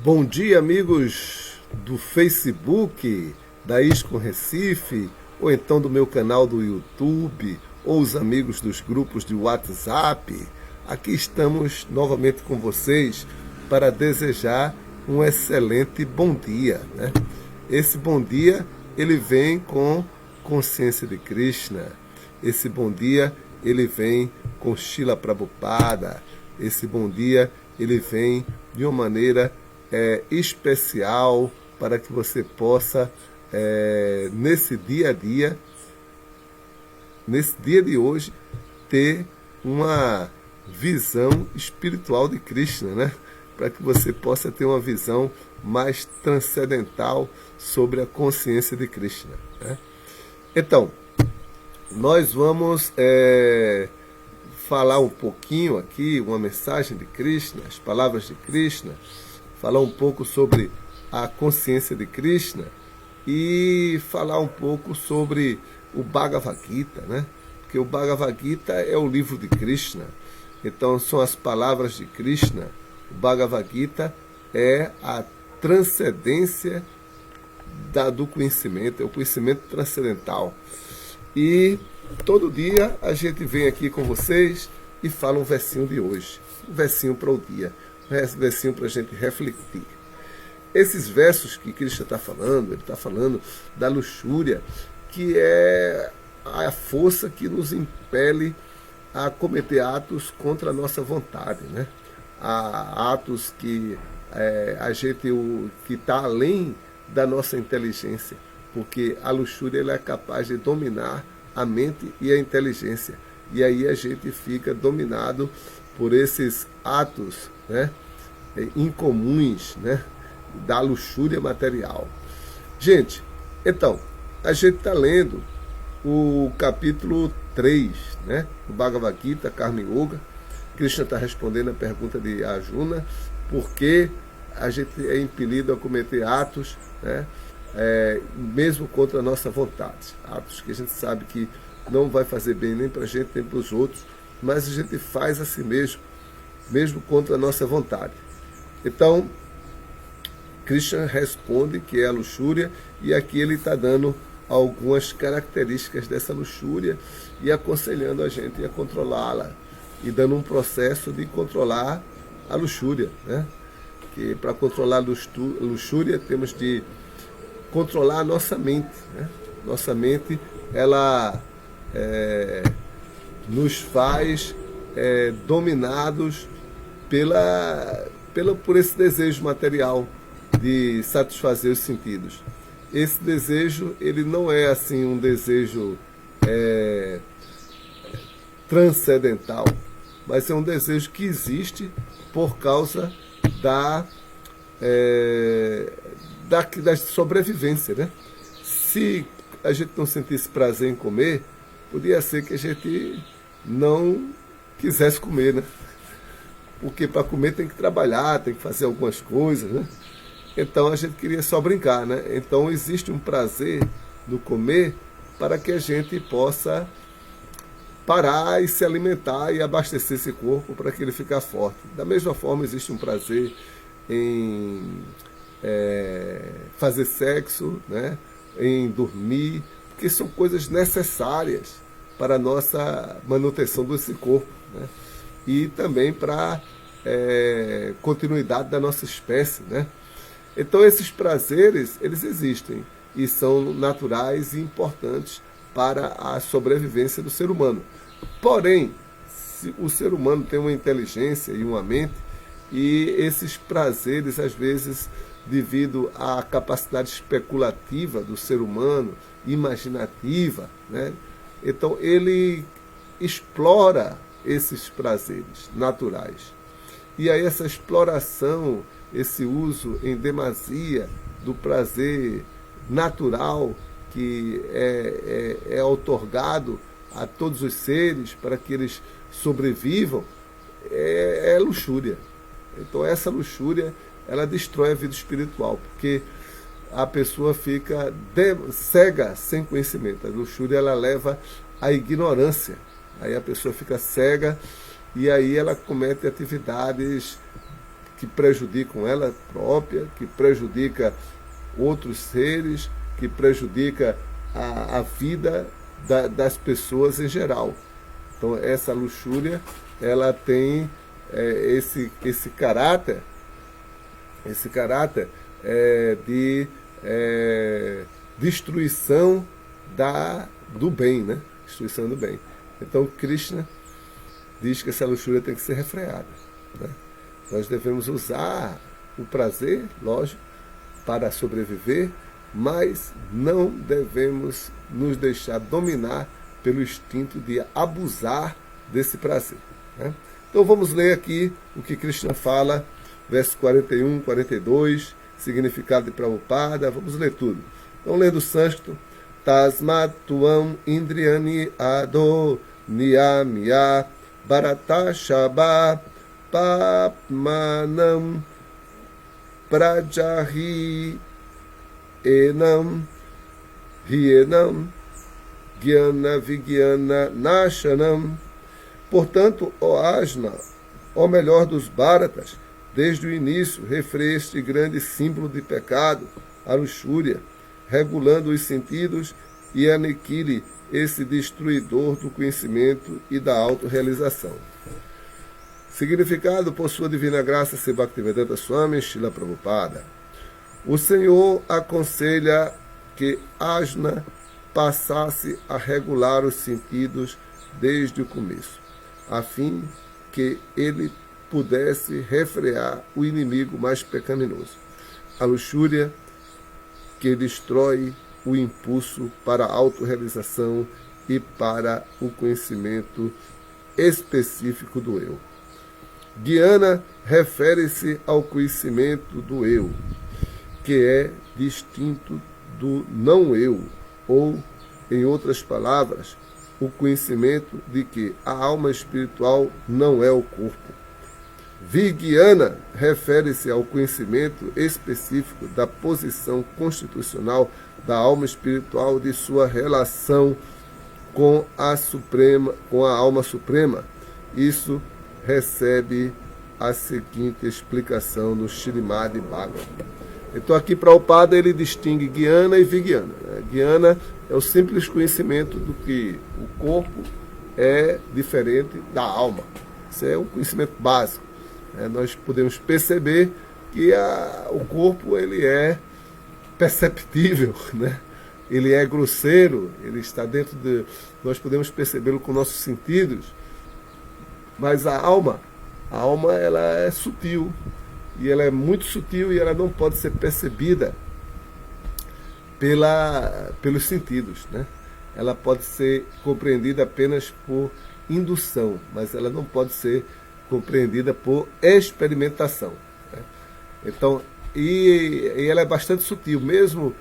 Bom dia, amigos do Facebook, da Isco Recife, ou então do meu canal do YouTube, ou os amigos dos grupos de WhatsApp. Aqui estamos novamente com vocês para desejar um excelente bom dia, né? Esse bom dia, ele vem com consciência de Krishna. Esse bom dia, ele vem com Srila Prabhupada. Esse bom dia, ele vem de uma maneira especial para que você possa, nesse dia a dia, nesse dia de hoje, ter uma visão espiritual de Krishna, né? Para que você possa ter uma visão mais transcendental sobre a consciência de Krishna, né? Então, nós vamos falar um pouquinho aqui, uma mensagem de Krishna, as palavras de Krishna, falar um pouco sobre a consciência de Krishna e falar um pouco sobre o Bhagavad Gita, né? Porque o Bhagavad Gita é o livro de Krishna, então são as palavras de Krishna. O Bhagavad Gita é a transcendência do conhecimento, é o conhecimento transcendental. E todo dia a gente vem aqui com vocês e fala um versinho de hoje, um versinho para o dia, um versinho para a gente refletir. Esses versos que Krishna está falando, ele está falando da luxúria, que é a força que nos impele a cometer atos contra a nossa vontade, né? Atos que a gente que está além da nossa inteligência, porque a luxúria ela é capaz de dominar a mente e a inteligência, e aí a gente fica dominado por esses atos, né, incomuns, né, da luxúria material. Gente, então, a gente está lendo o capítulo 3, né, do Bhagavad Gita, Karma Yoga. Krishna está respondendo a pergunta de Arjuna, por que a gente é impelido a cometer atos, né, mesmo contra a nossa vontade. Atos que a gente sabe que não vai fazer bem nem para a gente, nem para os outros, mas a gente faz a si mesmo, mesmo contra a nossa vontade. Então, Krishna responde que é a luxúria, e aqui ele está dando algumas características dessa luxúria e aconselhando a gente a controlá-la, e dando um processo de controlar a luxúria, né? Que para controlar a luxúria temos de controlar a nossa mente, né? Nossa mente, ela nos faz dominados por esse desejo material de satisfazer os sentidos. Esse desejo, ele não é assim um desejo transcendental, mas é um desejo que existe por causa da sobrevivência, né? Se a gente não sentisse prazer em comer, podia ser que a gente não quisesse comer, né? Porque para comer tem que trabalhar, tem que fazer algumas coisas, né? Então a gente queria só brincar, né? Então existe um prazer no comer para que a gente possa parar e se alimentar e abastecer esse corpo para que ele fique forte. Da mesma forma, existe um prazer em fazer sexo, né? Em dormir, porque são coisas necessárias para a nossa manutenção desse corpo, né? E também para continuidade da nossa espécie, né? Então esses prazeres, eles existem e são naturais e importantes para a sobrevivência do ser humano. Porém, o ser humano tem uma inteligência e uma mente, e esses prazeres, às vezes, devido à capacidade especulativa do ser humano, imaginativa, né? Então ele explora esses prazeres naturais. E aí essa exploração, esse uso em demasia do prazer natural que é outorgado a todos os seres para que eles sobrevivam, é luxúria. Então essa luxúria, ela destrói a vida espiritual, porque a pessoa fica cega sem conhecimento. A luxúria, ela leva à ignorância. Aí a pessoa fica cega e aí ela comete atividades que prejudicam ela própria, que prejudica outros seres, que prejudica a vida das pessoas em geral. Então essa luxúria, ela tem esse caráter de destruição do bem, né? Destruição do bem. Então Krishna diz que essa luxúria tem que ser refreada, né? Nós devemos usar o prazer, lógico, para sobreviver, mas não devemos nos deixar dominar pelo instinto de abusar desse prazer, né? Então vamos ler aqui o que Krishna fala, versos 41, 42, significado de Prabhupada, vamos ler tudo. Então, lendo o sânscrito, Tasmat tuam indriyani ado niyamya bharata shabha papmanam prajahi enam hienam gyana vigyana nashanam. Portanto, ó Asna, ó melhor dos Bharatas, desde o início refreia este grande símbolo de pecado, a luxúria, regulando os sentidos, e aniquile esse destruidor do conhecimento e da autorrealização. Significado por sua divina graça, Sri Bhaktivedanta Swami Srila Prabhupada. O Senhor aconselha que Asna passasse a regular os sentidos desde o começo, a fim que ele pudesse refrear o inimigo mais pecaminoso, a luxúria, que destrói o impulso para a autorrealização e para o conhecimento específico do eu. Gyana refere-se ao conhecimento do eu, que é distinto do não eu, ou, em outras palavras, o conhecimento de que a alma espiritual não é o corpo. Vigyana refere-se ao conhecimento específico da posição constitucional da alma espiritual, de sua relação com a alma suprema. Isso recebe a seguinte explicação no Śrīmad Bhagavatam. Então aqui Prabhupada ele distingue Gyana e Vigyana. Gyana é o simples conhecimento do que o corpo é diferente da alma. Isso é um conhecimento básico. Nós podemos perceber que o corpo ele é perceptível, né? Ele é grosseiro, ele está dentro de... Nós podemos percebê-lo com nossos sentidos, mas a alma ela é sutil, e ela é muito sutil e ela não pode ser percebida pelos sentidos, né? Ela pode ser compreendida apenas por indução, mas ela não pode ser compreendida por experimentação, né? Então, e ela é bastante sutil, mesmo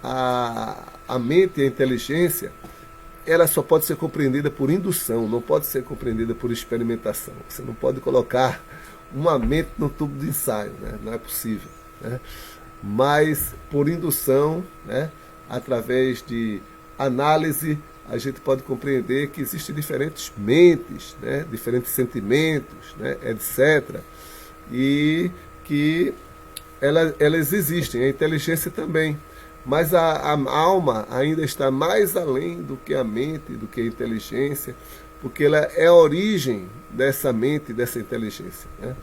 a mente e a inteligência, ela só pode ser compreendida por indução, não pode ser compreendida por experimentação. Você não pode colocar uma mente no tubo de ensaio, né? Não é possível, né? Mas por indução, né? Através de análise, a gente pode compreender que existem diferentes mentes, né? Diferentes sentimentos, né? Etc. E que elas existem, a inteligência também. Mas a alma ainda está mais além do que a mente, do que a inteligência, porque ela é a origem dessa mente, dessa inteligência, né?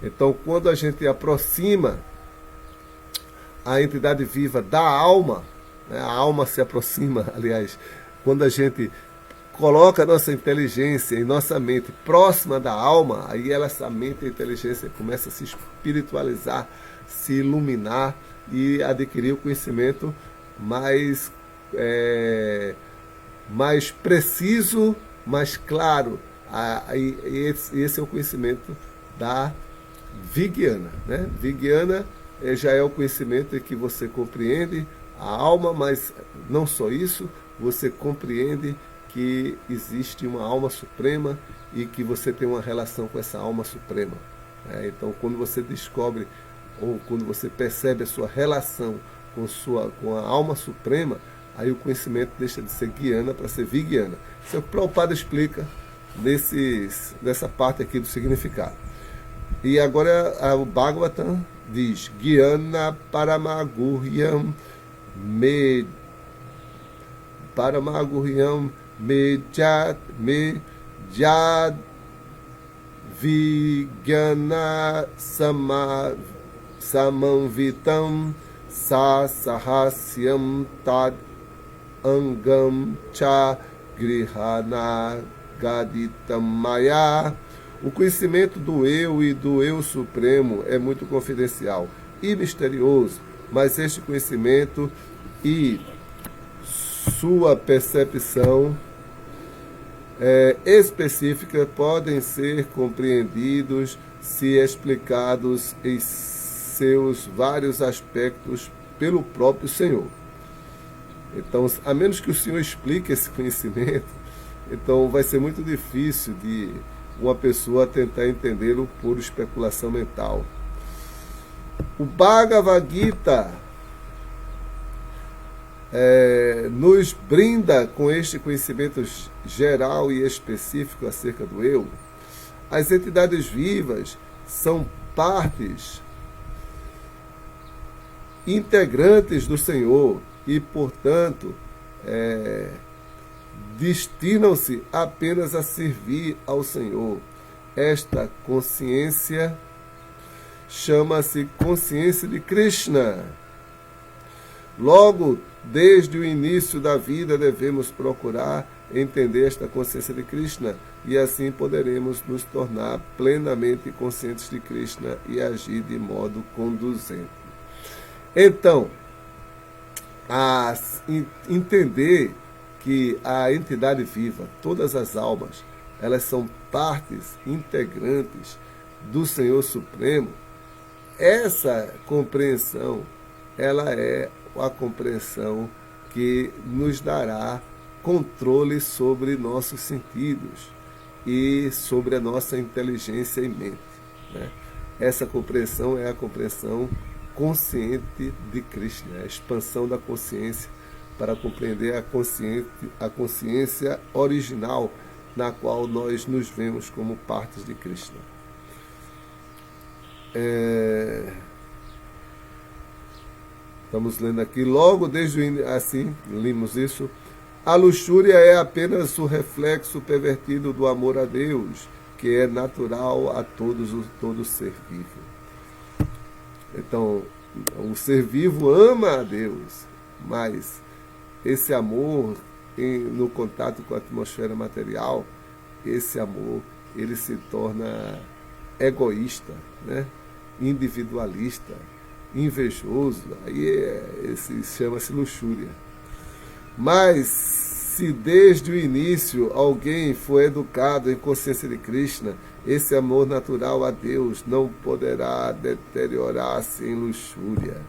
Então, quando a gente aproxima a entidade viva da alma, né, a alma se aproxima, aliás, quando a gente coloca a nossa inteligência e nossa mente próxima da alma, aí essa mente e a inteligência começa a se espiritualizar, se iluminar e adquirir o conhecimento mais preciso, mais claro. Esse é o conhecimento da Vigyana, né? Vigyana já é o conhecimento em que você compreende a alma, mas não só isso, você compreende que existe uma alma suprema e que você tem uma relação com essa alma suprema. Então, quando você descobre ou quando você percebe a sua relação com a alma suprema, aí o conhecimento deixa de ser Gyana para ser Vigyana. Isso é o que o Prabhupada explica nessa parte aqui do significado. E agora o Bhagavatam diz: Gyana Paramagurhyam Mejad Vigyana Samanvitam Sasahasyam Tad Angam Cha Grihana Gaditam Maya. O conhecimento do eu e do eu supremo é muito confidencial e misterioso, mas este conhecimento e sua percepção específica podem ser compreendidos se explicados em seus vários aspectos pelo próprio Senhor. Então, a menos que o Senhor explique esse conhecimento, então vai ser muito difícil de uma pessoa tentar entendê-lo por especulação mental. O Bhagavad Gita nos brinda com este conhecimento geral e específico acerca do eu. As entidades vivas são partes integrantes do Senhor e, portanto, destinam-se apenas a servir ao Senhor. Esta consciência chama-se consciência de Krishna. Logo, desde o início da vida, devemos procurar entender esta consciência de Krishna e assim poderemos nos tornar plenamente conscientes de Krishna e agir de modo conduzente. Então, entender que a entidade viva, todas as almas, elas são partes integrantes do Senhor Supremo, essa compreensão, ela é a compreensão que nos dará controle sobre nossos sentidos e sobre a nossa inteligência e mente, né? Essa compreensão é a compreensão consciente de Krishna, a expansão da consciência para compreender a consciência original na qual nós nos vemos como partes de Krishna. Estamos lendo aqui, logo desde o início, assim, lemos isso. A luxúria é apenas o reflexo pervertido do amor a Deus, que é natural a todo ser vivo. Então, o ser vivo ama a Deus, mas esse amor, no contato com a atmosfera material, esse amor, ele se torna egoísta, né? Individualista, invejoso, aí chama-se luxúria. Mas se desde o início alguém for educado em consciência de Krishna, esse amor natural a Deus não poderá deteriorar-se em luxúria.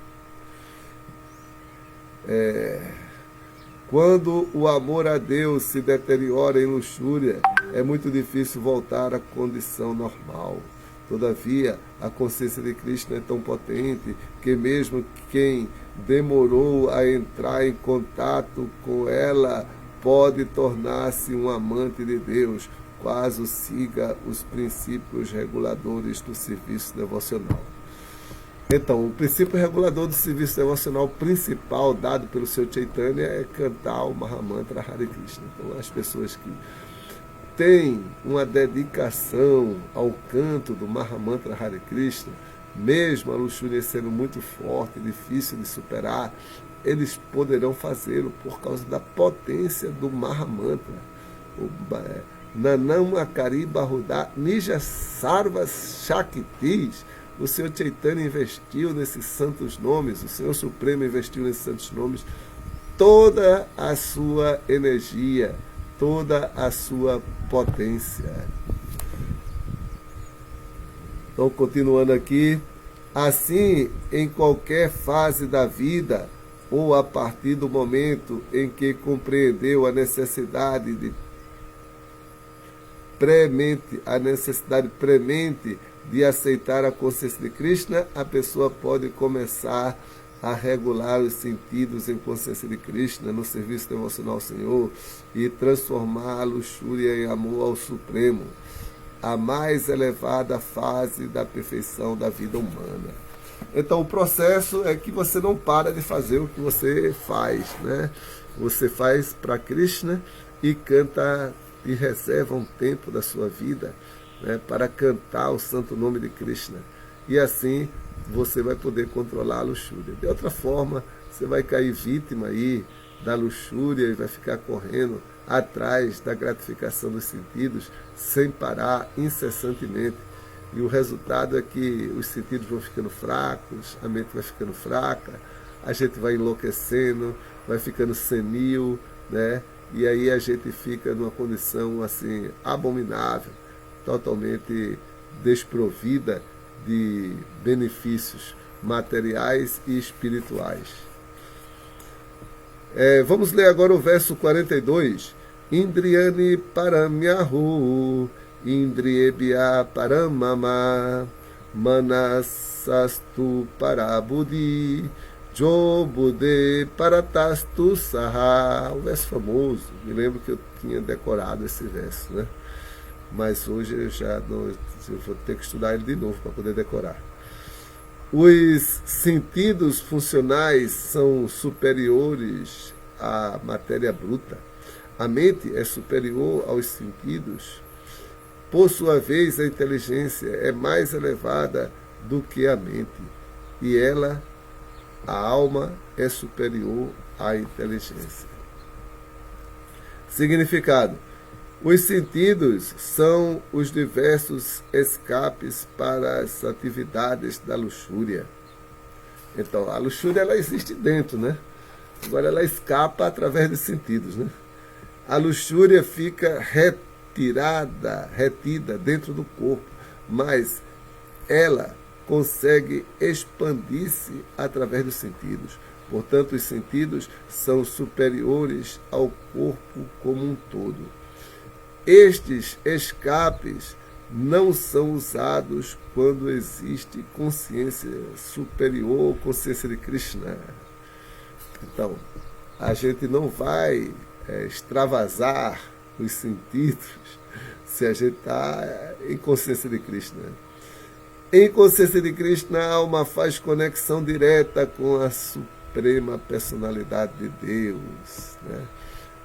Quando o amor a Deus se deteriora em luxúria, é muito difícil voltar à condição normal. Todavia, a consciência de Krishna é tão potente que mesmo quem demorou a entrar em contato com ela pode tornar-se um amante de Deus, caso siga os princípios reguladores do serviço devocional. Então, o princípio regulador do serviço devocional principal dado pelo Sr. Chaitanya é cantar o Mahamantra Hare Krishna. Então, as pessoas que têm uma dedicação ao canto do Mahamantra Hare Krishna, mesmo a luxúria sendo muito forte, difícil de superar, eles poderão fazê-lo por causa da potência do Mahamantra. Nanamakari Bahuda Nija Sarvas Shaktis. O Senhor Chaitanya investiu nesses santos nomes, o Senhor Supremo investiu nesses santos nomes toda a sua energia, toda a sua potência. Então, continuando aqui, assim, em qualquer fase da vida, ou a partir do momento em que compreendeu a necessidade premente de aceitar a consciência de Krishna, a pessoa pode começar a regular os sentidos em consciência de Krishna no serviço devocional ao Senhor e transformar a luxúria em amor ao Supremo. a mais elevada fase da perfeição da vida humana. Então o processo é que você não para de fazer o que você faz, né? Você faz para Krishna e canta e reserva um tempo da sua vida, né, para cantar o santo nome de Krishna. E assim você vai poder controlar a luxúria. De outra forma, você vai cair vítima aí da luxúria e vai ficar correndo atrás da gratificação dos sentidos sem parar incessantemente. E o resultado é que os sentidos vão ficando fracos, a mente vai ficando fraca, a gente vai enlouquecendo, vai ficando senil, né? E aí a gente fica numa condição assim abominável, totalmente desprovida de benefícios materiais e espirituais. Vamos ler agora o verso 42. Indriyani paramyahu, indriyebhya paramama, manasastu parabudhi, jobude paratastu saha. O verso famoso, me lembro que eu tinha decorado esse verso, né? Mas hoje eu vou ter que estudar ele de novo para poder decorar. Os sentidos funcionais são superiores à matéria bruta. A mente é superior aos sentidos. Por sua vez, a inteligência é mais elevada do que a mente. E ela, a alma, é superior à inteligência. Significado. Os sentidos são os diversos escapes para as atividades da luxúria. Então, a luxúria ela existe dentro, né? Agora ela escapa através dos sentidos, né? A luxúria fica retida dentro do corpo, mas ela consegue expandir-se através dos sentidos. Portanto, os sentidos são superiores ao corpo como um todo. Estes escapes não são usados quando existe consciência superior, consciência de Krishna. Então, a gente não vai extravasar os sentidos se a gente está em consciência de Krishna. Em consciência de Krishna, a alma faz conexão direta com a suprema personalidade de Deus, né?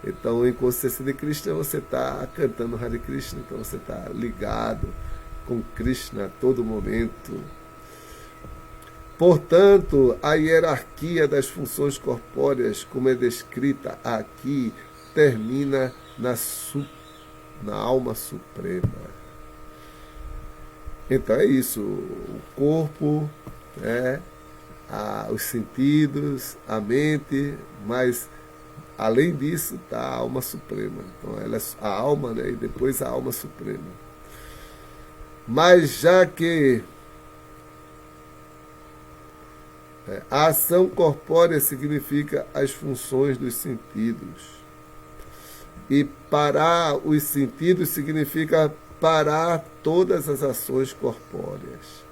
Então, em consciência de Krishna, você está cantando Hare Krishna, então você está ligado com Krishna a todo momento. Portanto, a hierarquia das funções corpóreas, como é descrita aqui, termina na alma suprema. Então é isso, o corpo, né, os sentidos, a mente, mas além disso está a alma suprema. Então ela é a alma, né, e depois a alma suprema. Mas já que a ação corpórea significa as funções dos sentidos, e parar os sentidos significa parar todas as ações corpóreas.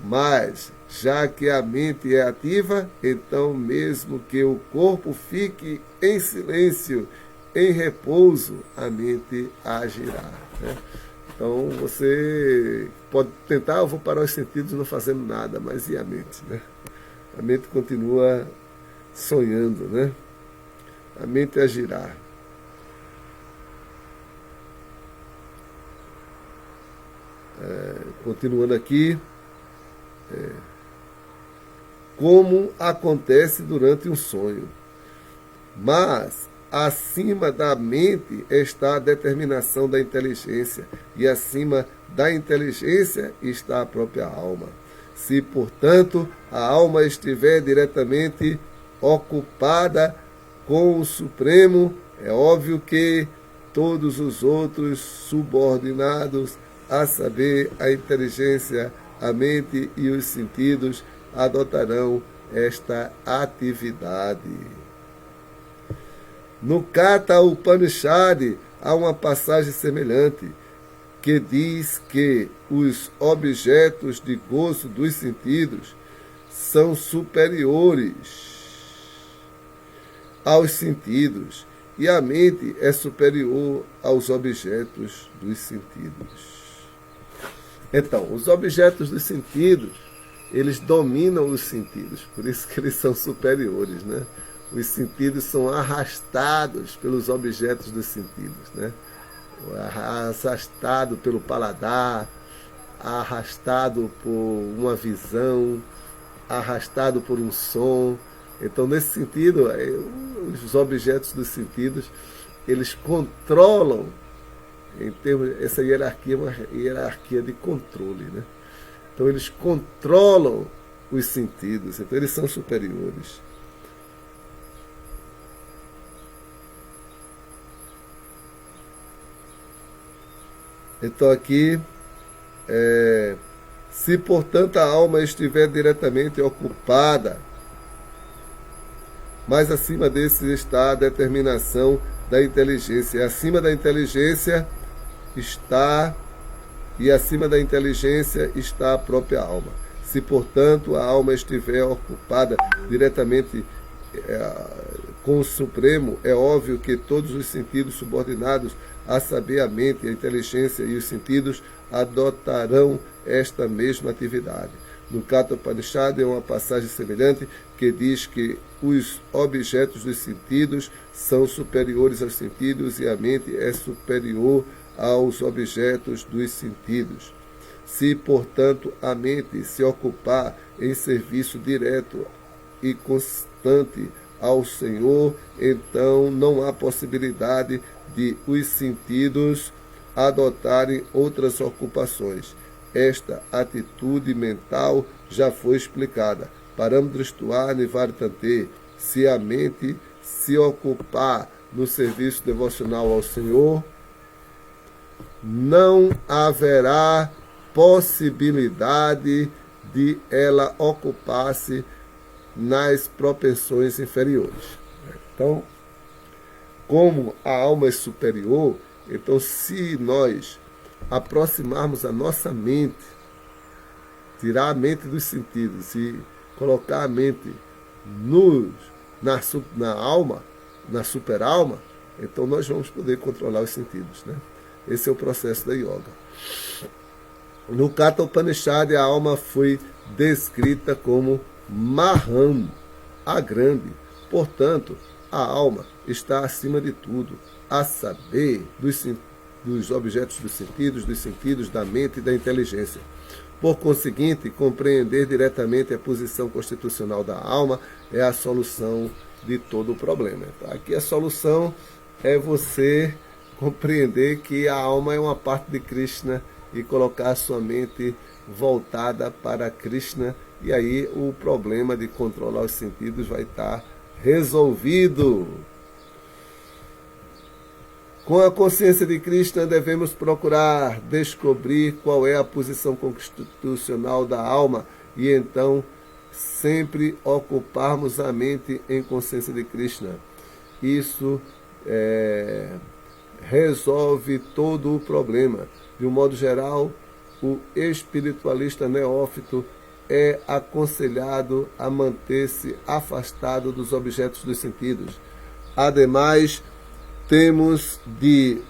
Mas, já que a mente é ativa, então mesmo que o corpo fique em silêncio, em repouso, a mente agirá, né? Então você pode tentar, eu vou parar os sentidos não fazendo nada, mas e a mente, né? A mente continua sonhando, né? A mente agirá. Continuando aqui, como acontece durante um sonho. Mas acima da mente está a determinação da inteligência, e acima da inteligência está a própria alma. Se, portanto, a alma estiver diretamente ocupada com o Supremo, é óbvio que todos os outros subordinados, a saber, a inteligência, a mente e os sentidos, adotarão esta atividade. No Katha Upanishad há uma passagem semelhante, que diz que os objetos de gozo dos sentidos são superiores aos sentidos, e a mente é superior aos objetos dos sentidos. Então, os objetos dos sentidos, eles dominam os sentidos, por isso que eles são superiores, né? Os sentidos são arrastados pelos objetos dos sentidos, né? Arrastado pelo paladar, arrastado por uma visão, arrastado por um som. Então, nesse sentido, os objetos dos sentidos, eles controlam, em termos, essa hierarquia é uma hierarquia de controle, né? Então, eles controlam os sentidos, então eles são superiores. Então, aqui, se, portanto, a alma estiver diretamente ocupada, mas acima desses está a determinação da inteligência. Acima da inteligência está, e acima da inteligência está a própria alma. Se, portanto, a alma estiver ocupada diretamente com o Supremo, é óbvio que todos os sentidos subordinados, a saber, a mente, a inteligência e os sentidos, adotarão esta mesma atividade. No Katha Upanishad é uma passagem semelhante que diz que os objetos dos sentidos são superiores aos sentidos e a mente é superior aos objetos dos sentidos. Se, portanto, a mente se ocupar em serviço direto e constante ao Senhor, então não há possibilidade de os sentidos adotarem outras ocupações. Esta atitude mental já foi explicada. Paramdrishtua Nivartante. Se a mente se ocupar no serviço devocional ao Senhor, não haverá possibilidade de ela ocupar-se nas propensões inferiores. Então, como a alma é superior, então se nós aproximarmos a nossa mente, tirar a mente dos sentidos e colocar a mente na alma, na super-alma, então nós vamos poder controlar os sentidos, né? Esse é o processo da yoga. No Katha Upanishad, a alma foi descrita como Maham, a grande. Portanto, a alma está acima de tudo, a saber, dos objetos dos sentidos, da mente e da inteligência. Por conseguinte, compreender diretamente a posição constitucional da alma é a solução de todo o problema. Então, aqui a solução é você compreender que a alma é uma parte de Krishna e colocar a sua mente voltada para Krishna, e aí o problema de controlar os sentidos vai estar resolvido. Com a consciência de Krishna, devemos procurar descobrir qual é a posição constitucional da alma e então sempre ocuparmos a mente em consciência de Krishna. Isso resolve todo o problema. De um modo geral, o espiritualista neófito é aconselhado a manter-se afastado dos objetos dos sentidos. Ademais, temos de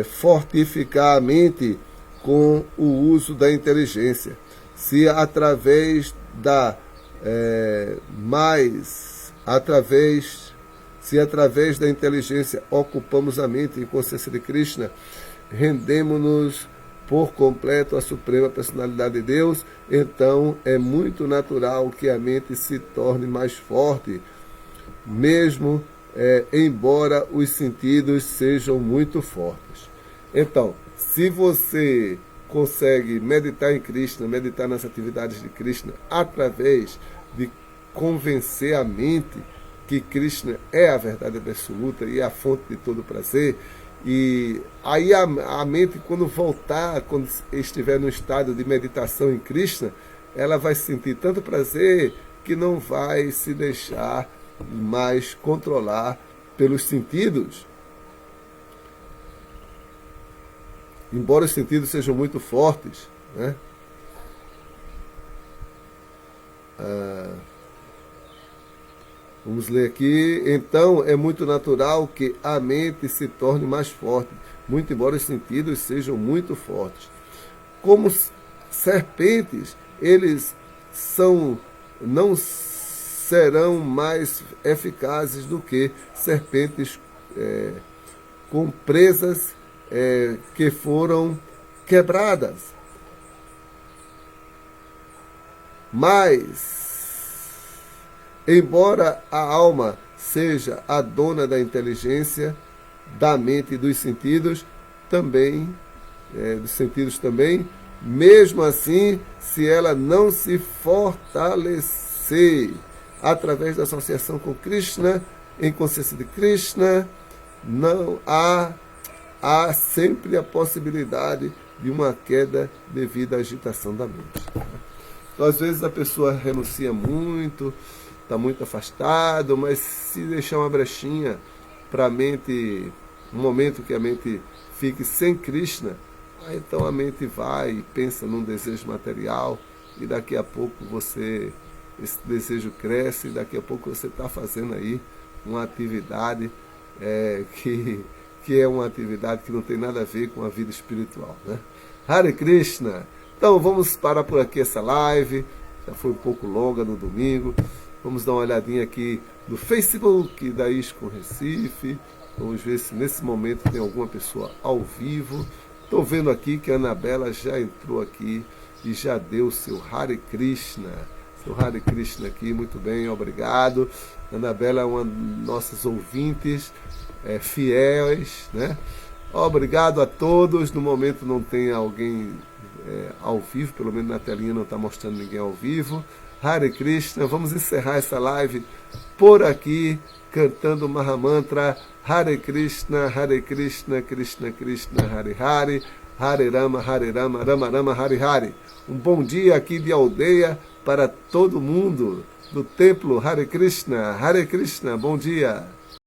fortificar a mente com o uso da inteligência. Se através da inteligência ocupamos a mente em consciência de Krishna, rendemos-nos por completo à Suprema Personalidade de Deus, então é muito natural que a mente se torne mais forte, mesmo embora os sentidos sejam muito fortes. Então, se você consegue meditar em Krishna, meditar nas atividades de Krishna, através de convencer a mente que Krishna é a verdade absoluta e a fonte de todo prazer, e aí a mente, quando voltar, quando estiver no estado de meditação em Krishna, ela vai sentir tanto prazer que não vai se deixar mais controlar pelos sentidos. Embora os sentidos sejam muito fortes, né? Vamos ler aqui. Então, é muito natural que a mente se torne mais forte, muito embora os sentidos sejam muito fortes. Como serpentes, eles não serão mais eficazes do que serpentes com presas que foram quebradas. Mas, embora a alma seja a dona da inteligência, da mente e dos sentidos também, mesmo assim, se ela não se fortalecer através da associação com Krishna, em consciência de Krishna, não há sempre a possibilidade de uma queda devido à agitação da mente. Então, às vezes a pessoa renuncia muito, está muito afastado, mas se deixar uma brechinha para a mente, um momento que a mente fique sem Krishna, aí então a mente vai e pensa num desejo material, e daqui a pouco esse desejo cresce, e daqui a pouco você está fazendo aí uma atividade que é uma atividade que não tem nada a ver com a vida espiritual, né? Hare Krishna! Então vamos parar por aqui essa live, já foi um pouco longa no domingo, vamos dar uma olhadinha aqui no Facebook da ISKCON Recife, vamos ver se nesse momento tem alguma pessoa ao vivo. Estou vendo aqui que a Anabela já entrou aqui e já deu seu Hare Krishna. Seu Hare Krishna aqui, muito bem, obrigado. A Anabela é uma das nossas ouvintes fiéis, né? Obrigado a todos. No momento não tem alguém ao vivo, pelo menos na telinha não está mostrando ninguém ao vivo. Hare Krishna, vamos encerrar essa live por aqui, cantando o Mahamantra Hare Krishna, Krishna Krishna, Hare Hare, Hare Rama, Rama Rama, Hare Hare. Um bom dia aqui de aldeia para todo mundo do templo Hare Krishna, bom dia.